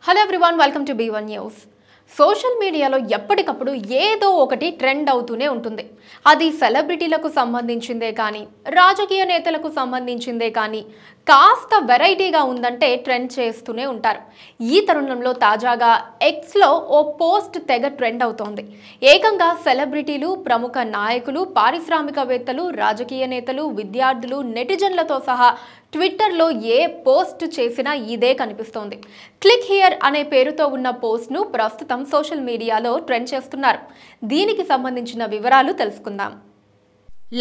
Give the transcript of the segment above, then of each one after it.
Hello everyone, welcome to B1 news. Social మీడియాలో ఎప్పటికప్పుడు ఏదో ఒకటి ట్రెండ్ అవుతూనే ఉంటుంది. అది సెలబ్రిటీలకు సంబంధించిందే కానీ, రాజకీయ నేతలకు సంబంధించిందే కానీ, కాస్త వెరైటీగా ఉందంటే ట్రెండ్ చేస్తూనే ఉంటారు. ఈ తరుణంలో తాజాగా ఎక్స్లో ఓ పోస్ట్ తెగ ట్రెండ్ అవుతోంది. ఏకంగా సెలబ్రిటీలు, ప్రముఖ నాయకులు, పారిశ్రామికవేత్తలు, రాజకీయ నేతలు, విద్యార్థులు, నెటిజన్లతో సహా ట్విట్టర్లో ఏ పోస్ట్ చేసినా ఇదే కనిపిస్తోంది. క్లిక్ హియర్ అనే పేరుతో ఉన్న పోస్ట్ను ప్రస్తుతం సోషల్ మీడియాలో ట్రెండ్ చేస్తున్నారు. దీనికి సంబంధించిన వివరాలు తెలుసుకుందాం.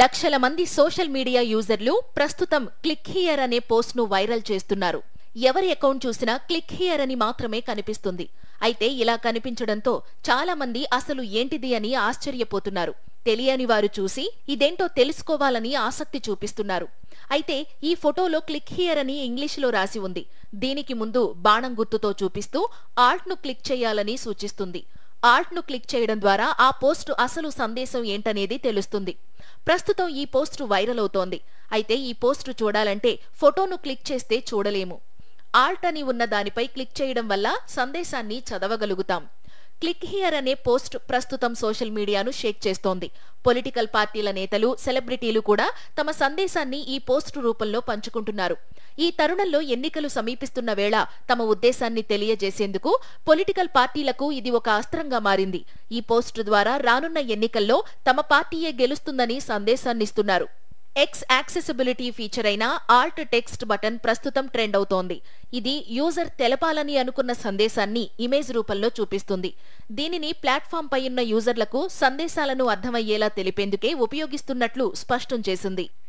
లక్షల మంది సోషల్ మీడియా యూజర్లు ప్రస్తుతం క్లిక్ హియర్ అనే పోస్ట్ను వైరల్ చేస్తున్నారు. ఎవరి అకౌంట్ చూసినా క్లిక్ హియర్ అని మాత్రమే కనిపిస్తుంది. అయితే ఇలా కనిపించడంతో చాలా మంది అసలు ఏంటిది అని ఆశ్చర్యపోతున్నారు. తెలియని వారు చూసి ఇదేంటో తెలుసుకోవాలని ఆసక్తి చూపిస్తున్నారు. అయితే ఈ ఫోటోలో క్లిక్ హియర్ అని ఇంగ్లీషులో రాసి ఉంది. దీనికి ముందు బాణం గుర్తుతో చూపిస్తూ ఆల్ట్ను క్లిక్ చేయాలని సూచిస్తుంది. ఆల్ట్ను క్లిక్ చేయడం ద్వారా ఆ పోస్టు అసలు సందేశం ఏంటనేది తెలుస్తుంది. ప్రస్తుతం ఈ పోస్టు వైరల్ అవుతోంది. అయితే ఈ పోస్టు చూడాలంటే ఫోటోను క్లిక్ చేస్తే చూడలేము. ఆల్ట్ అని ఉన్న దానిపై క్లిక్ చేయడం వల్ల సందేశాన్ని చదవగలుగుతాం. క్లిక్ హియర్ అనే పోస్ట్ ప్రస్తుతం సోషల్ మీడియాను షేక్ చేస్తోంది. పొలిటికల్ పార్టీల నేతలు, సెలబ్రిటీలు కూడా తమ సందేశాన్ని ఈ పోస్టు రూపంలో పంచుకుంటున్నారు. ఈ తరుణంలో ఎన్నికలు సమీపిస్తున్న వేళ తమ ఉద్దేశాన్ని తెలియజేసేందుకు పొలిటికల్ పార్టీలకు ఇది ఒక అస్త్రంగా మారింది. ఈ పోస్టు ద్వారా రానున్న ఎన్నికల్లో తమ పార్టీయే గెలుస్తుందని సందేశాన్నిస్తున్నారు. ఎక్స్ యాక్సెసిబిలిటీ ఫీచర్ అయిన ఆల్ట్ టెక్స్ట్ బటన్ ప్రస్తుతం ట్రెండ్ అవుతోంది. ఇది యూజర్ తెలపాలని అనుకున్న సందేశాన్ని ఇమేజ్ రూపంలో చూపిస్తుంది. దీనిని ప్లాట్ఫామ్ పై ఉన్న యూజర్లకు సందేశాలను అర్థమయ్యేలా తెలిపేందుకే ఉపయోగిస్తున్నట్లు స్పష్టం చేసింది.